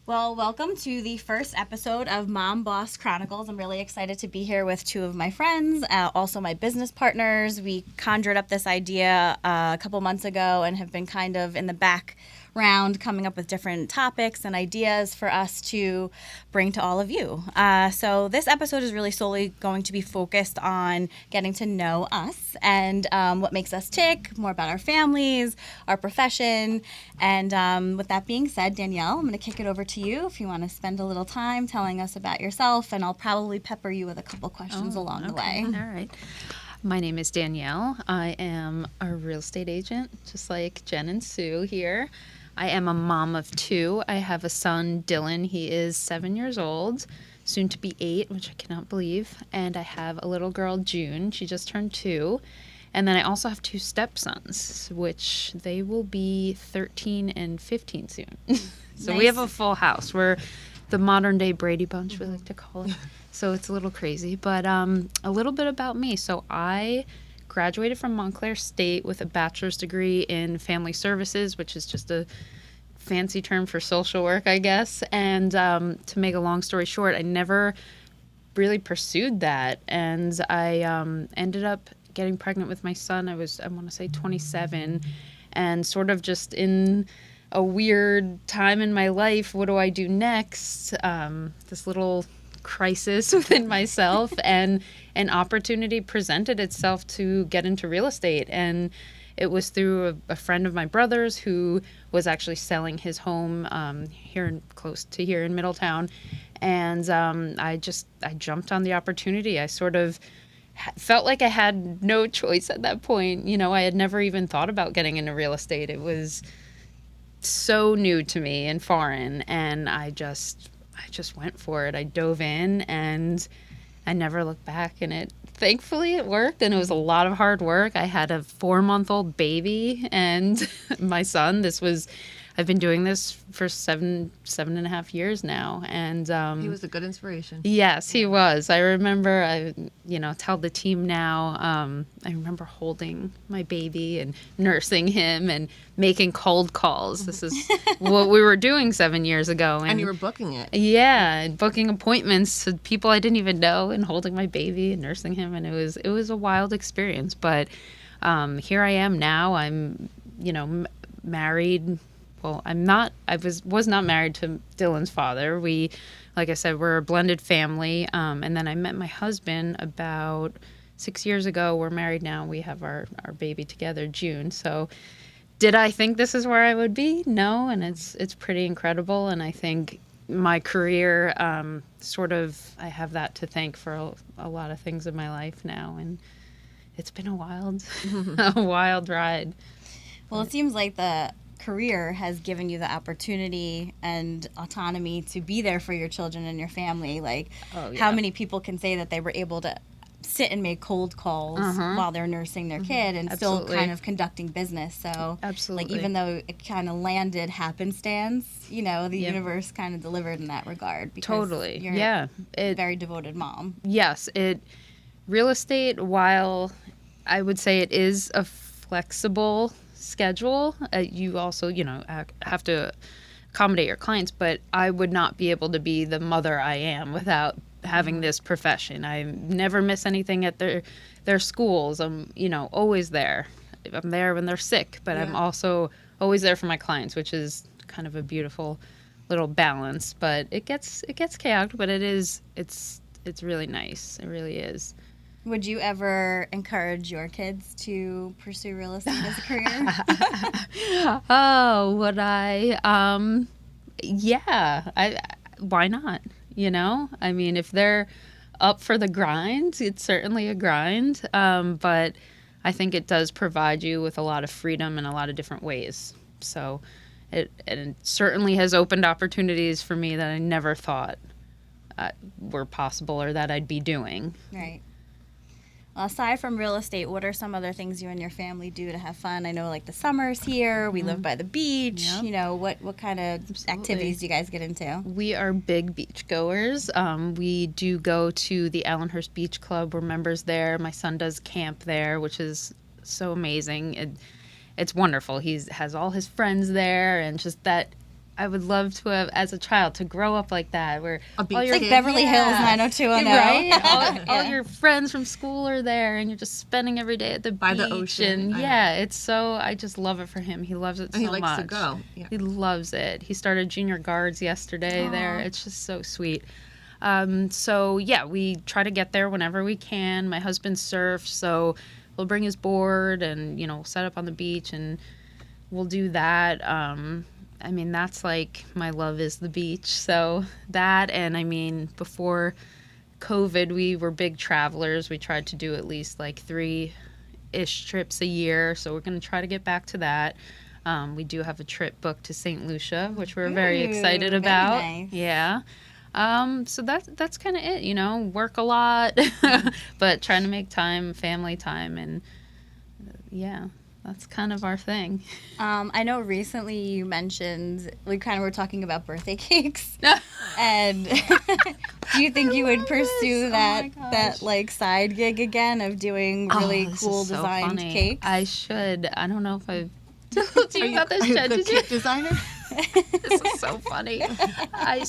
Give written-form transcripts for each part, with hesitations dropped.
Well, welcome to the first episode of Mom Boss Chronicles. I'm really excited to be here with two of my friends, also my business partners. We conjured up this idea a couple months ago and have been kind of in the background coming up with different topics and ideas for us to bring to all of you. So this episode is really solely going to be focused on getting to know us and what makes us tick, more about our families, our profession. And with that being said, Danielle, I'm going to kick it over to you if you want to spend a little time telling us about yourself, and I'll probably pepper you with a couple questions along the way. All right. My name is Danielle. I am a real estate agent, just like Jenn and Sue here. I am a mom of two. I have a son, Dylan. He is 7 years old, soon to be 8, which I cannot believe. And I have a little girl, June. She just turned 2. And then I also have 2 stepsons, which they will be 13 and 15 soon. So Nice. we have a full house. We're the modern day Brady Bunch, we like to call it. So it's a little crazy. But a little bit about me. So I graduated from Montclair State with a bachelor's degree in family services, which is just a fancy term for social work, I guess. And to make a long story short, I never really pursued that. And I ended up getting pregnant with my son. I want to say 27, and sort of just in a weird time in my life, what do I do next? This little crisis within myself, and an opportunity presented itself to get into real estate. And it was through a friend of my brother's who was actually selling his home close to here in Middletown. And I jumped on the opportunity. I sort of felt like I had no choice at that point. You know, I had never even thought about getting into real estate. It was so new to me and foreign, and I just went for it. I dove in and I never looked back, and thankfully it worked, and it was a lot of hard work. I had a 4-month-old baby and my son. I've been doing this for seven and a half years now, and He was a good inspiration. yes, he was. I remember, I tell the team now, I remember holding my baby and nursing him and making cold calls. This is what we were doing 7 years ago. And you were booking it. Yeah, and booking appointments to people I didn't even know, and holding my baby and nursing him, and it was a wild experience. But here I am now. I'm, married. Well, I'm not. I was not married to Dylan's father. We, like I said, we're a blended family. And then I met my husband about 6 years ago. We're married now. We have our baby together, June. So, did I think this is where I would be? No, and it's pretty incredible. And I think my career, I have that to thank for a lot of things in my life now. And it's been a wild ride. Well, it seems like the career has given you the opportunity and autonomy to be there for your children and your family. Like, how many people can say that they were able to sit and make cold calls while they're nursing their kid and still kind of conducting business? So, Absolutely. like, even though it kind of landed happenstance, the universe kind of delivered in that regard. Because Totally. You're a very devoted mom. Yes. Real estate, while I would say it is a flexible schedule, you also have to accommodate your clients, but I would not be able to be the mother I am without having this profession. I never miss anything at their schools. I'm always there. I'm there when they're sick, but I'm also always there for my clients, which is kind of a beautiful little balance. But it gets chaotic, but it's really nice. It really is. Would you ever encourage your kids to pursue real estate as a career? Oh, would I? Yeah. Why not? I mean, if they're up for the grind, it's certainly a grind. But I think it does provide you with a lot of freedom in a lot of different ways. So it certainly has opened opportunities for me that I never thought were possible or that I'd be doing. Right. Well, aside from real estate, what are some other things you and your family do to have fun? I know, like, the summer's here. We live by the beach. Yep. What kind of activities do you guys get into? We are big beach goers. We do go to the Allenhurst Beach Club. We're members there. My son does camp there, which is so amazing. It's wonderful. He has all his friends there, and just that I would love to have, as a child, to grow up like that, where A beach all your It's like Beverly Hills 90210. right, all your friends from school are there, and you're just spending every day at the By beach. the ocean. And yeah, it's so. I just love it for him. He loves it so And much. he likes to go. Yeah. He loves it. He started junior guards yesterday there. It's just so sweet. So yeah, we try to get there whenever we can. My husband surfs, so we'll bring his board and set up on the beach, and we'll do that. I mean, that's like my love is the beach. So that, and I mean, before COVID, we were big travelers. We tried to do at least like 3-ish trips a year. So we're going to try to get back to that. We do have a trip booked to St. Lucia, which we're very excited very about. nice. Yeah. So that's kind of it, work a lot, but trying to make time, family time, and yeah, that's kind of our thing. I know recently you mentioned, we kind of were talking about birthday cakes. And do you think you would pursue that like side gig again of doing really This cool is so designed funny. cakes? I should. I don't know if I've told you about this, Jen. Good Did you? cake designer. This is so funny. I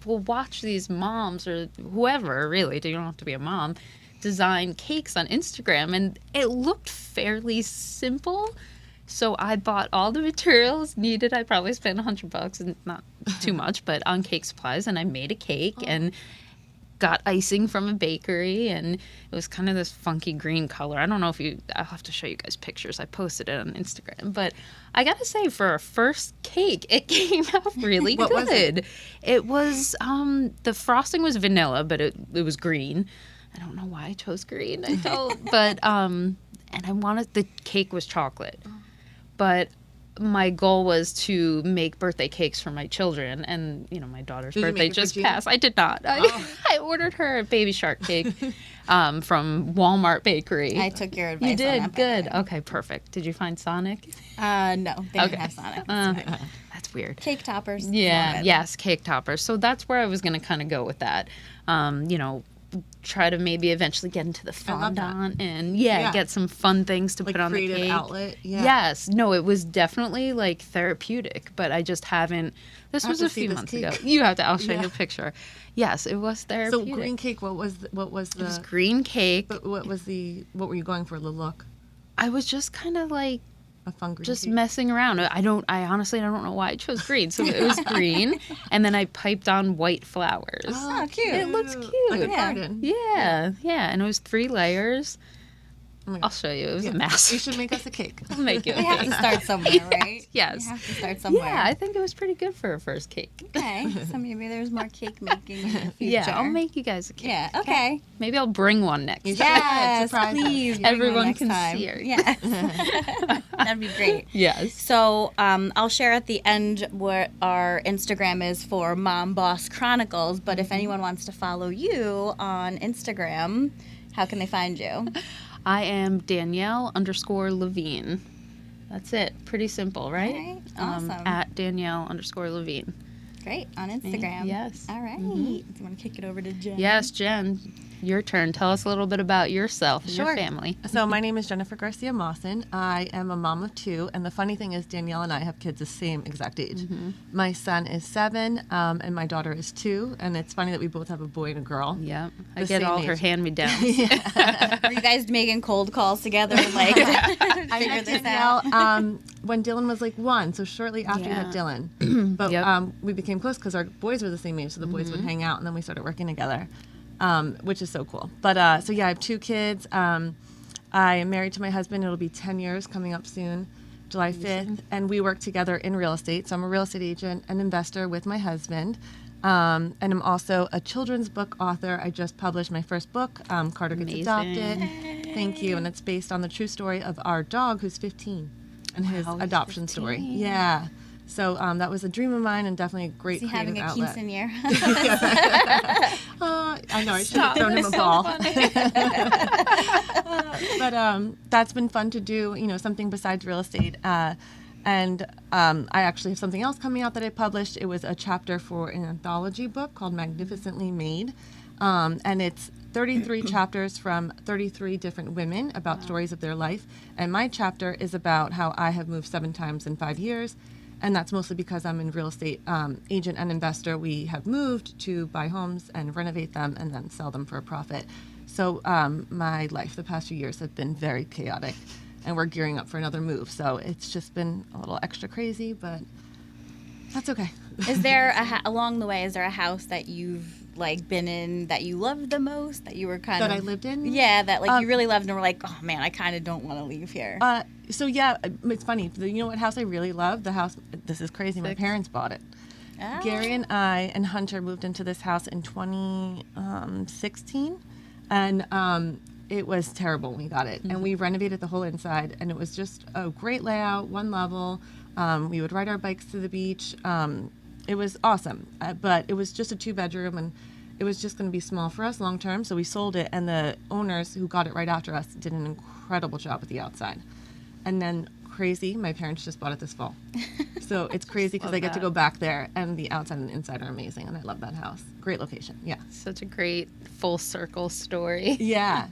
will watch these moms or whoever, really, you don't have to be a mom, design cakes on Instagram, and it looked fairly simple. So I bought all the materials needed. I probably spent $100, and not too much, but on cake supplies, and I made a cake and got icing from a bakery, and it was kind of this funky green color. I don't know if I'll have to show you guys pictures. I posted it on Instagram, but I gotta say, for a first cake, it came out really What good. was it? It was the frosting was vanilla, but it was green. I don't know why I chose green. I don't, but and I wanted, the cake was chocolate, but my goal was to make birthday cakes for my children, and my daughter's Did you birthday make it for just Gina? passed. I did not. I ordered her a baby shark cake from Walmart Bakery. I took your advice. You did on that, good. by Okay, perfect. Did you find Sonic? the way. No, they didn't have Sonic. That's weird. Cake toppers. Yeah, love it. yes, cake toppers. So that's where I was going to kind of go with that. Try to maybe eventually get into the love that. fondant and Yeah. get some fun things to Like put on the creative cake. outlet. Yeah. Yes. No, it was definitely like therapeutic, but I just haven't. This I have was to a see few this months cake. ago. You have to. I'll show you Yeah. a picture. Yes, it was So therapeutic. green cake. What was It was the? green cake. But what were you going for? The look. I was just kind of like A fun green just cake. messing around. I honestly don't know why I chose green. So it was green, and then I piped on white flowers. Oh, cute. It looks cute. Like a Yeah. garden. Yeah, and it was 3 layers. Oh my I'll gosh. show you. It was Yeah. a mess. You should make us a cake. I'll make you a We have to cake. start somewhere, right? Yes. We have to start somewhere. Yeah, I think it was pretty good for a first cake. Okay, so maybe there's more cake making in the future. Yeah, I'll make you guys a cake. Yeah, okay. Maybe I'll bring one next You time. Yes, Surprise us. please. bring one Everyone next can time. see her. Yes. That'd be great. Yes. So I'll share at the end what our Instagram is for Mom Boss Chronicles. But if anyone wants to follow you on Instagram, how can they find you? I am Danielle _Levine. That's it. Pretty simple, right? Alright, awesome. At Danielle _Levine. Great, on Instagram. Yes. All right. Do you want to kick it over to Jen? Yes, Jen, your turn. Tell us a little bit about yourself and your Sure. family. So my name is Jennifer Garcia Mawson. I am a mom of 2, and the funny thing is Danielle and I have kids the same exact age. My son is 7, and my daughter is 2, and it's funny that we both have a boy and a girl. Yep. I The get same all her age. hand-me-downs. Were you guys making cold calls together, like, I figure met this out? Danielle when Dylan was like 1, so shortly after we had Yeah. Dylan. But Yep. we became close because our boys were the same age, so the boys would hang out, and then we started working together, which is so cool. But so yeah, I have 2 kids. I am married to my husband. It'll be 10 years coming up soon, July 5th, and we work together in real estate. So I'm a real estate agent and investor with my husband. And I'm also a children's book author. I just published my first book, Carter Gets Amazing. Adopted. Thank you. And it's based on the true story of our dog who's 15 and his Wow, he's adoption story. 15. Yeah. So that was a dream of mine and definitely a great Is he creative having a outlet. quinceanera? I know, I should have thrown him a ball. But that's been fun to do, something besides real estate. And I actually have something else coming out that I published. It was a chapter for an anthology book called Magnificently Made. And it's 33 chapters from 33 different women about stories of their life. And my chapter is about how I have moved 7 times in 5 years. And that's mostly because I'm a real estate agent and investor. We have moved to buy homes and renovate them and then sell them for a profit. So my life the past few years have been very chaotic, and we're gearing up for another move. So it's just been a little extra crazy, but that's okay. Is there along the way? Is there a house that you've like been in that you loved the most? That you were kind That of I lived in? Yeah, that like you really loved and were like, oh man, I kind of don't want to leave here. So yeah, it's funny. You know what house I really love? The house. This is crazy. My parents bought it. Oh. Gary and I and Hunter moved into this house in 2016, and it was terrible when we got it. And we renovated the whole inside, and it was just a great layout, one level. We would ride our bikes to the beach. It was awesome, but it was just a 2-bedroom, and it was just going to be small for us long term. So we sold it, and the owners who got it right after us did an incredible job with the outside. And then crazy, my parents just bought it this fall. So it's crazy because I get to go back there, and the outside and the inside are amazing, and I love that house. Great location, yeah. Such a great full circle story. Yeah.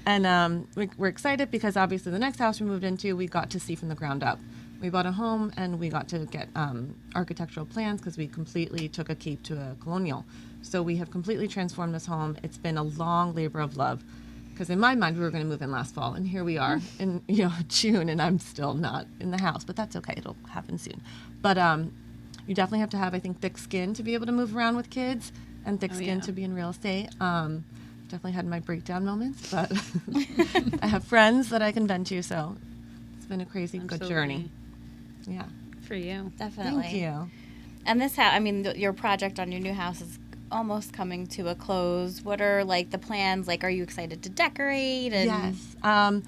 And we're excited because obviously the next house we moved into, we got to see from the ground up. We bought a home, and we got to get architectural plans because we completely took a cape to a colonial. So we have completely transformed this home. It's been a long labor of love. Because in my mind, we were going to move in last fall, and here we are in June, and I'm still not in the house. But that's okay; it'll happen soon. But you definitely have to have, I think, thick skin to be able to move around with kids, and thick skin to be in real estate. Definitely had my breakdown moments, but I have friends that I can vent to, so it's been a crazy good journey. Yeah, For you. Definitely. thank you. And this house, I mean, your project on your new house is almost coming to a close. What are like the plans? Like, are you excited to decorate? And Yes.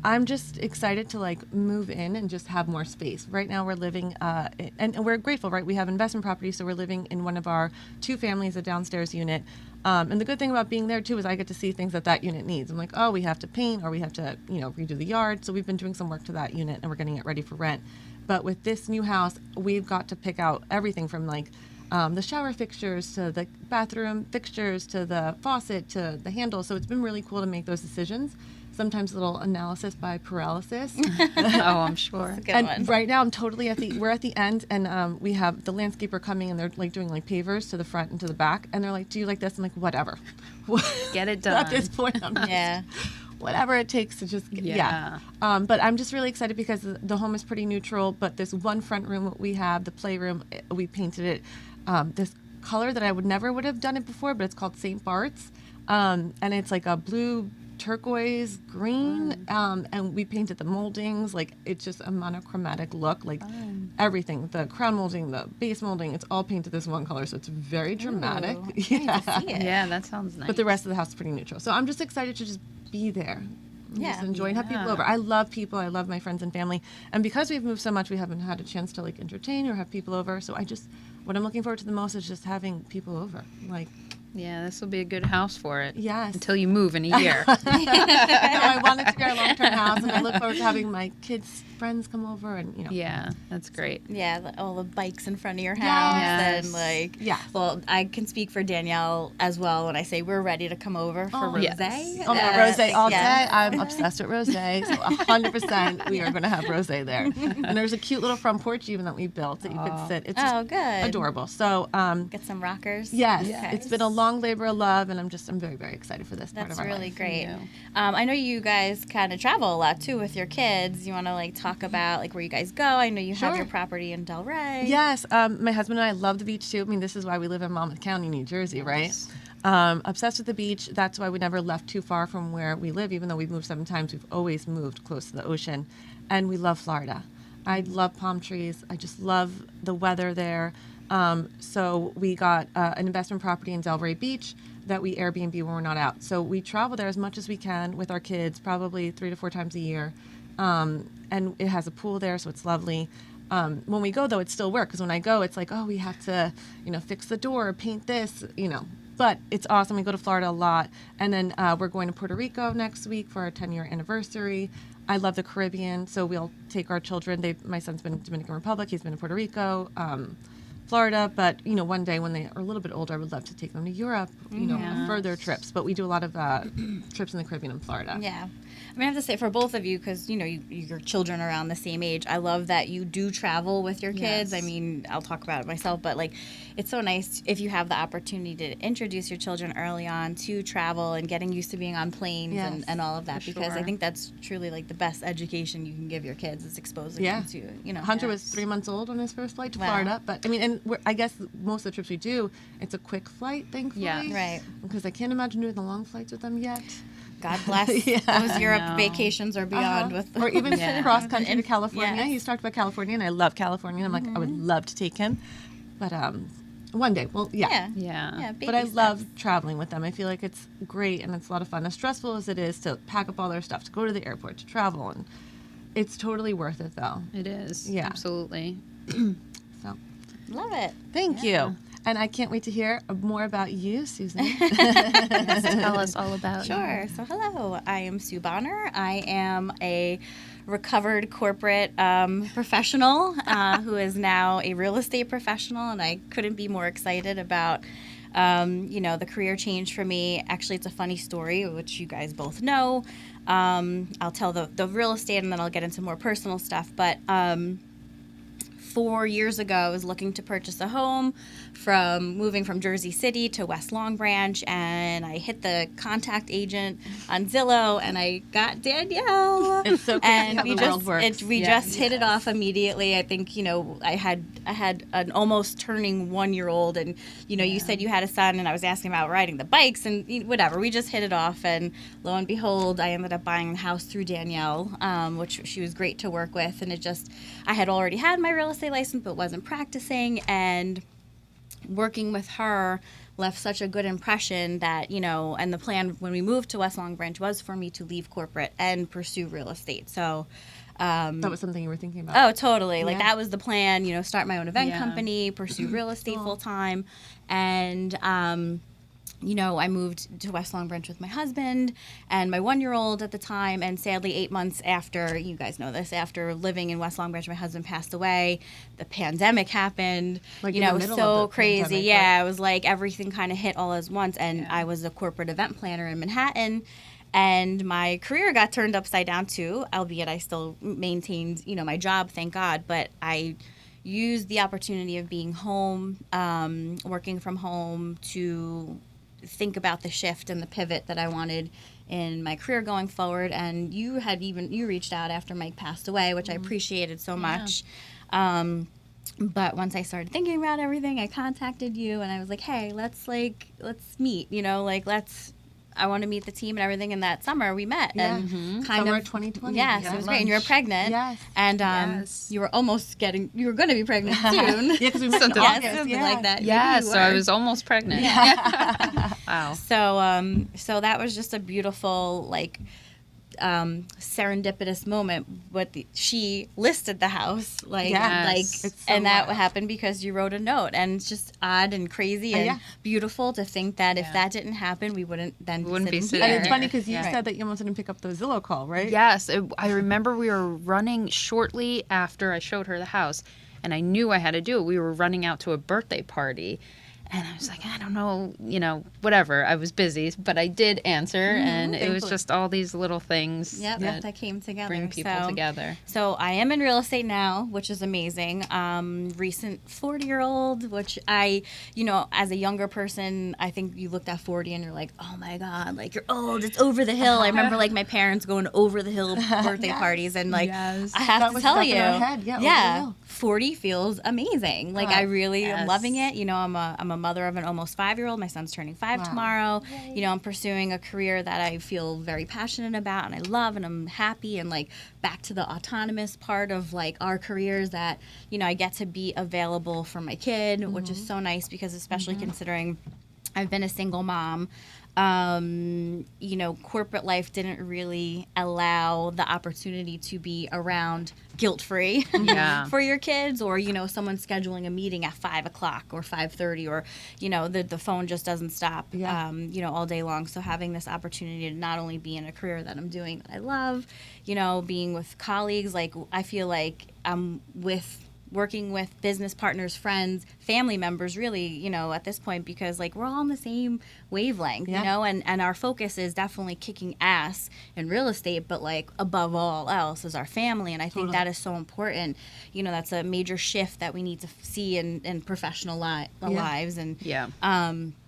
I'm just excited to like move in and just have more space. Right now we're living, and we're grateful, right? We have investment property, so we're living in one of our 2 families, a downstairs unit. And the good thing about being there too is I get to see things that unit needs. I'm like, oh, we have to paint, or we have to, redo the yard. So we've been doing some work to that unit, and we're getting it ready for rent. But with this new house, we've got to pick out everything from like the shower fixtures to the bathroom fixtures to the faucet to the handle. So it's been really cool to make those decisions. Sometimes a little analysis by paralysis. Oh, I'm sure. good And one. right now I'm totally we're at the end, and we have the landscaper coming, and they're like doing like pavers to the front and to the back, and they're like, do you like this? I'm like, whatever. Get it done. At this point, I'm just, Yeah. whatever it takes to just Yeah. But I'm just really excited because the home is pretty neutral, but this one front room we have, the playroom, we painted it this color that I would have done it before, but it's called St. Bart's, and it's like a blue turquoise green, and we painted the moldings, like it's just a monochromatic look, like everything, the crown molding, the base molding, it's all painted this one color, so it's very dramatic. Ooh, I need to see it. Yeah, that sounds nice. But the rest of the house is pretty neutral, so I'm just excited to just be there. Yeah. Just enjoy and have people over. I love people. I love my friends and family. And because we've moved so much, we haven't had a chance to like entertain or have people over. So what I'm looking forward to the most is just having people over. Like, Yeah, this will be a good house for it. yes. Until you move in a year. No, I want it to be our long-term house, and I look forward to having my kids' friends come over, and Yeah, that's great. Yeah, all the bikes in front of your house, Yes. and like, Yes. Well, I can speak for Danielle as well when I say we're ready to come over for rosé. yes. Oh, rosé all yeah. day. I'm obsessed with rosé, so 100% we are going to have rosé there. And there's a cute little front porch even that we built that you could sit. It's just good. adorable. So, Get some rockers. yes, Okay. it's been a long labor of love, and I'm very, very excited for this part That's of our really life. great. you. I know you guys kind of travel a lot too with your kids. You want to like talk about like where you guys go? I know you have Sure. your property in Delray. Yes, my husband and I love the beach too. I mean, this is why we live in Monmouth County, New Jersey, right? Obsessed with the beach. That's why we never left too far from where we live. Even though we've moved 7 times, we've always moved close to the ocean. And we love Florida. I love palm trees. I just love the weather there. So we got an investment property in Delray Beach that we Airbnb when we're not out. So we travel there as much as we can with our kids, probably 3 to 4 times a year. And it has a pool there, so it's lovely. When we go, though, it's still work, because when I go, it's like, oh, we have to, fix the door, paint this, But it's awesome. We go to Florida a lot. And then we're going to Puerto Rico next week for our 10-year anniversary. I love the Caribbean, so we'll take our children. My son's been in Dominican Republic. He's been in Puerto Rico, Florida. But, one day when they are a little bit older, I would love to take them to Europe, Yes. further trips. But we do a lot of trips in the Caribbean and Florida. Yeah. I mean, I have to say for both of you, because your children are around the same age. I love that you do travel with your kids. Yes. I mean, I'll talk about it myself, but like, it's so nice if you have the opportunity to introduce your children early on to travel and getting used to being on planes Yes, and all of that, for because I sure. think that's truly like the best education you can give your kids is exposing them to. Hunter was 3 months old on his first flight to Wow. Florida, but I mean, and I guess most of the trips we do, it's a quick flight, thankfully. Yeah. Right. Because I can't imagine doing the long flights with them yet. God bless Yeah. those Europe I know. vacations or beyond with Or even Yeah. cross country to California. Yes. He's talked about California, and I love California. And I'm like, I would love to take him, but one day. Well, yeah. Yeah. Baby But I steps. love traveling with them. I feel like it's great and it's a lot of fun. As stressful as it is to pack up all their stuff, to go to the airport, to travel, and it's totally worth it, though. It is. Yeah. Absolutely. So, Love it. thank you. And I can't wait to hear more about you, Susan. Tell us all about you. Sure. So, hello. I am Sue Bonner. I am a recovered corporate professional who is now a real estate professional, and I couldn't be more excited about the career change for me. Actually, it's a funny story, which you guys both know. I'll tell the real estate, and then I'll get into more personal stuff. But 4 years ago, I was looking to purchase a home moving from Jersey City to West Long Branch, and I hit the contact agent on Zillow, and I got Danielle. It's so crazy and how we the world works. we Yes. just hit it off immediately. I think I had an almost turning 1-year-old, and you said you had a son, and I was asking about riding the bikes and whatever. We just hit it off, and lo and behold, I ended up buying the house through Danielle, which she was great to work with, and I had already had my real estate license but wasn't practicing, and working with her left such a good impression that and the plan when we moved to West Long Branch was for me to leave corporate and pursue real estate. So That was something you were thinking about. oh, totally. Like Yeah. that was the plan, start my own event Yeah. company, pursue real estate full time. And, I moved to West Long Branch with my husband and my 1-year-old at the time. And sadly, 8 months after, you guys know this, after living in West Long Branch, my husband passed away. The pandemic happened. Like It in the was middle so of the crazy. pandemic, Yeah, it was like everything kind of hit all at once. And Yeah. I was a corporate event planner in Manhattan. And my career got turned upside down too, albeit I still maintained, my job, thank God. But I used the opportunity of being home, working from home, to think about the shift and the pivot that I wanted in my career going forward. And you reached out after Mike passed away, which I appreciated so much. But once I started thinking about everything, I contacted you and I was like, hey, let's meet, I want to meet the team and everything. And that summer we met. Yeah. And Summer 2020. Yes, Yeah. it was great. And you were pregnant. Yes. And Yes. you were going to be pregnant soon. Yeah, because we met in Something- August. Yes, something yeah. like that. Yeah, You so I were. was almost pregnant. Wow. So that was just a beautiful, serendipitous moment. But she listed the house, Yes. It's so and that wild. happened because you wrote a note. And it's just odd and crazy and Yeah. beautiful to think that if Yeah. that didn't happen, we wouldn't then We wouldn't be sitting sitting And here. it's funny because you Yeah. said that you almost didn't pick up the Zillow call, right? Yes, I remember we were running shortly after I showed her the house, and I knew I had to do it. We were running out to a birthday party, and I was like, I don't know, whatever. I was busy, but I did answer, and it was thankfully. just all these little things Yep, that that came together. bring people So- together. So I am in real estate now, which is amazing. Recent 40-year-old, which as a younger person, I think you looked at 40 and you're like, oh my God, you're old, it's over the hill. I remember my parents going over the hill birthday Yes. parties and Yes. I have That to was tell stuck you, in our head. Yeah, over the hill. 40 feels amazing. I really am yes. loving it. I'm a mother of an almost 5-year-old. My son's turning 5 Wow. tomorrow. I'm pursuing a career that I feel very passionate about and I love and I'm happy and back to the autonomous part of our careers that, I get to be available for my kid, which is so nice because especially considering I've been a single mom. Corporate life didn't really allow the opportunity to be around guilt-free Yeah. for your kids or, someone scheduling a meeting at 5:00 or 5:30 or, the phone just doesn't stop, Yeah. all day long. So having this opportunity to not only be in a career that I'm doing that I love, being with colleagues, I feel like I'm working with business partners, friends, family members really, you know, at this point, because like we're all on the same wavelength, Yeah. you know, and our focus is definitely kicking ass in real estate, but like above all else is our family. And I think Totally. that is so important. You know, that's a major shift that we need to see in professional lives. And Yeah.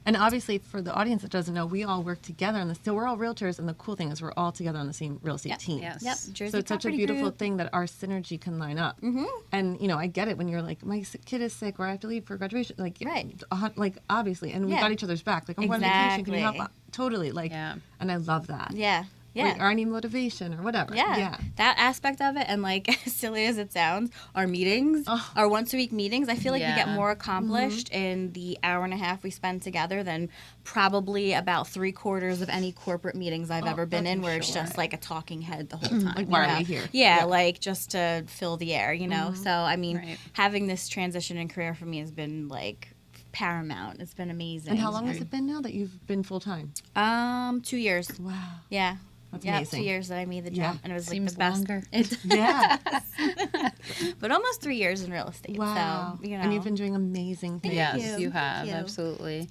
And obviously, for the audience that doesn't know, we all work together on this. So we're all realtors, and the cool thing is we're all together on the same real estate team. Yes. Yep, Jersey So it's such a Property beautiful Group. thing that our synergy can line up. Mm-hmm. And you know, I get it when you're like, my kid is sick, or I have to leave for graduation. Like, Right. Like obviously, and we Yeah. got each other's back. Like, I'm going on vacation. Can you help? Exactly. Totally. Like, Yeah. and I love that. Yeah. Yeah. Or I need motivation or whatever. Yeah, that aspect of it, and like as silly as it sounds, our meetings, our once a week meetings, I feel like we get Yeah. more accomplished in the hour and a half we spend together than probably about 3/4 of any corporate meetings I've ever been that's in, for where it's sure. just like a talking head the whole time. Like, why you are know? we here? Yeah, Yeah. like just to fill the air, you know. So I mean, Right. having this transition in career for me has been like paramount. It's been amazing. And how long has it been now that you've been full time? 2 years. Wow. Yeah. That's yeah, amazing. 2 years that I made the Yeah. jump, and it was like Seems the best. longer. Yeah. But almost 3 years in real estate. Wow. So, you know, And you've been doing amazing things. Yes, you. you Thank have. you. Absolutely.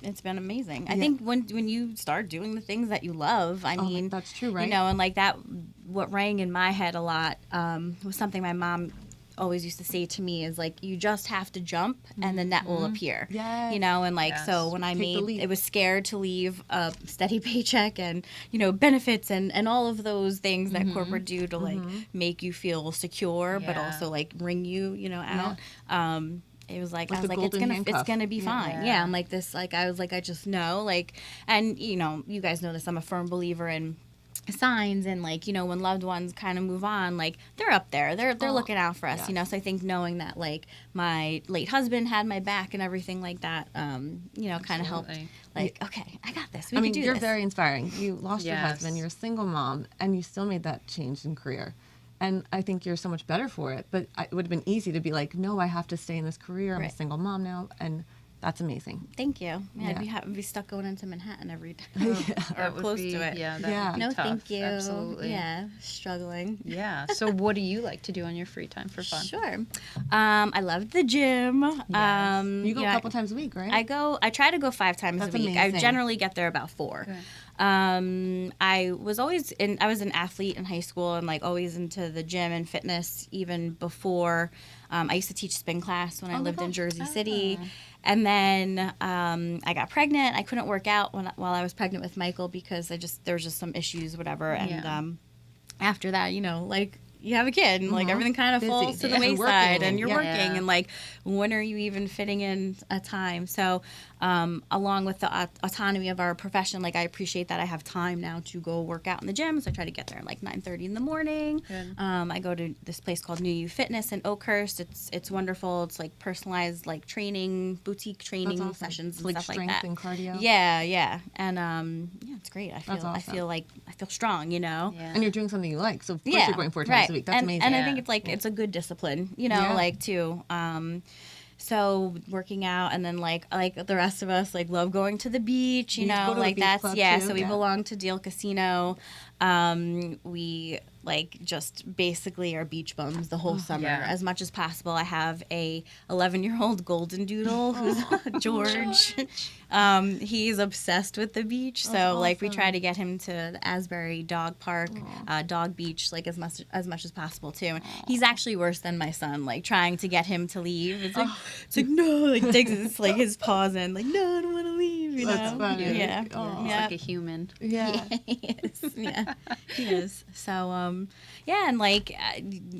it's been amazing. I Yeah. think when you start doing the things that you love, I mean, that's true, right? You know, and like that, what rang in my head a lot was something my mom always used to say to me is like, you just have to jump and the net will appear. Yes. You know, and like, Yes. so when I Take the made, leap. it was scared to leave a steady paycheck and, you know, benefits and all of those things that corporate do to like make you feel secure, but Yeah. also like bring you, you know, out. It was like, Like I was the like, it's golden gonna handcuff. be Yeah. fine. Yeah. I'm like this, like, I was like, I just know, like, and you know, you guys know this, I'm a firm believer in signs, and like, you know, when loved ones kind of move on, like they're up there, they're looking out for us, you know. yes. So I think knowing that like my late husband had my back and everything like that, you know, kind of helped. Absolutely. Like, okay, I got this. We I can mean, do you're this. very inspiring. You lost your Yes. husband, you're a single mom, and you still made that change in career. And I think you're so much better for it. But it would have been easy to be like, no, I have to stay in this career. I'm a Right. single mom now. And that's amazing. Thank you. Yeah, Yeah. I'd be stuck going into Manhattan every day, or That would close be, to it. Yeah, that Yeah. would be No, tough. thank you. Absolutely. Yeah, struggling. Yeah. So what do you like to do on your free time for fun? Sure. I love the gym. Yes. You go know, a couple times a week, right? I try to go 5 times That's a week. I amazing. generally get there about 4. Okay. I was an athlete in high school and like always into the gym and fitness even before. I used to teach spin class when I lived in Jersey City. And then I got pregnant. I couldn't work out while I was pregnant with Michael because there was just some issues, whatever. And Yeah. after that, you know, like you have a kid and like everything kind of Busy. falls to the Yeah. And wayside working. and you're Yeah. working and like when are you even fitting in a time? So along with the autonomy of our profession, like I appreciate that I have time now to go work out in the gym. So I try to get there at like 9:30 in the morning. Good. I go to this place called New You Fitness in Oakhurst. It's wonderful. It's like personalized like training, boutique training That's awesome. sessions and Like stuff like strength that. and cardio? Yeah. And yeah, it's great. I That's awesome. I feel strong, you know. Yeah. And you're doing something you like. So, of course, you're going 4 times a week. That's and, amazing. And I Yeah. think it's like it's a good discipline, you know, Yeah. like too. So working out and then like the rest of us like love going to the beach, you You know, go to the like beach that's club, yeah. too? So we Yeah. belong to Deal Casino. We like just basically are beach bums the whole summer Yeah. as much as possible. I have a 11-year-old golden doodle who's George. He's obsessed with the beach, so like we try to get him to the Asbury Dog Park, Dog Beach, like as much as possible too. And he's actually worse than my son, like trying to get him to leave. It's like no, like digs his paws in, like no, I don't want to leave. You That's know, funny. yeah, Oh. He's yeah. like a human. Yeah. Yes, yeah, he is. So, yeah, and like,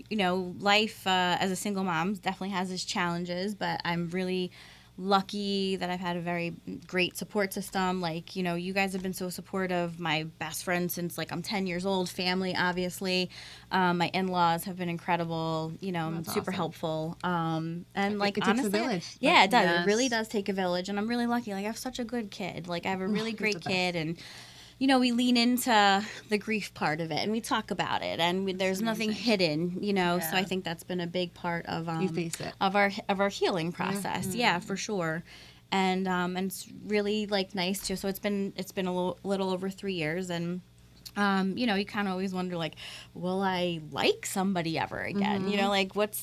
you know, life as a single mom definitely has its challenges, but I'm really lucky that I've had a very great support system. Like, you know, you guys have been so supportive. My best friend since like I'm 10 years old, family, obviously. My in-laws have been incredible, you know, That's super awesome. helpful. And like, it takes a honestly, village. yeah, it does. Yes. It really does take a village. And I'm really lucky. Like, I have such a good kid. Like, I have a really He's great the best. kid. And, you know, we lean into the grief part of it and we talk about it and there's nothing hidden, you know. So I Yeah. think that's been a big part of You face it. of our healing process. Yeah, for sure. And it's really like nice too. So it's been a little over 3 years and you know, you kind of always wonder like, will I like somebody ever again? You know, like what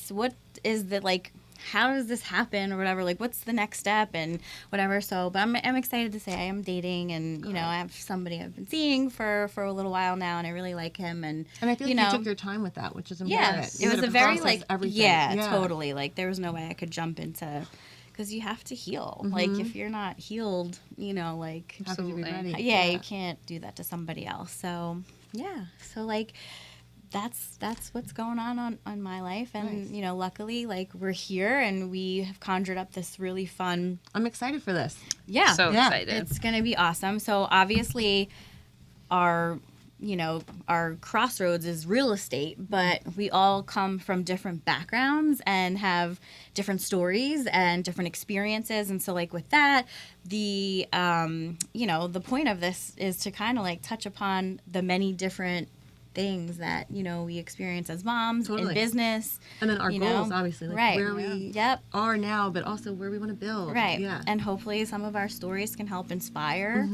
is the like how does this happen or whatever, like what's the next step and whatever. So but I'm excited to say I am dating, and you know, I have somebody I've been seeing for a little while now, and I really like him, and I feel like know, you took your time with that, which is important. yeah, You it was had to a very process like everything. yeah, totally, like there was no way I could jump into, because you have to heal. Like if you're not healed, you know, like Have to be Absolutely. ready. yeah, you can't do that to somebody else. So yeah, so like that's what's going on my life, and Nice. you know, luckily like we're here and we have conjured up this really fun, I'm excited for this. yeah, So Yeah. excited. it's gonna be awesome. So obviously our crossroads is real estate, but we all come from different backgrounds and have different stories and different experiences. And so like with that, the the point of this is to kind of like touch upon the many different things that, you know, we experience as moms in Totally. business. And then our you goals, know, obviously, like right. where we Yep. are now, but also where we want to build. Right. Yeah. And hopefully some of our stories can help inspire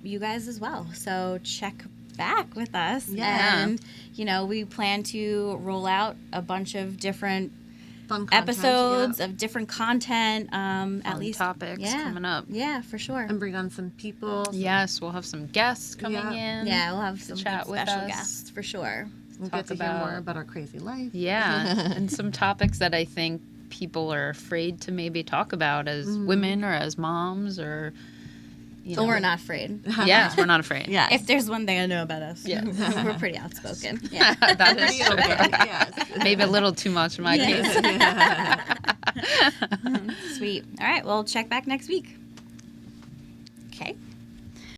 you guys as well. So check back with us. Yeah. And, you know, we plan to roll out a bunch of different Fun content, episodes yeah. of different content. At Fun least topics coming up. Yeah, for sure. And bring on some people. Yes, we'll have some guests coming Yeah. in. Yeah, we'll have some chat good with special us. guests for sure. We'll Talk get to hear about- more about our crazy life. Yeah, and some topics that I think people are afraid to maybe talk about as women or as moms or, you know. But we're not afraid. Yes, we're not afraid. Yeah. If there's one thing I know about us, Yeah. we're pretty outspoken. Yeah. That is Pretty true. open, yes. Maybe a little too much in my Yeah. case. Sweet. All right, well, check back next week.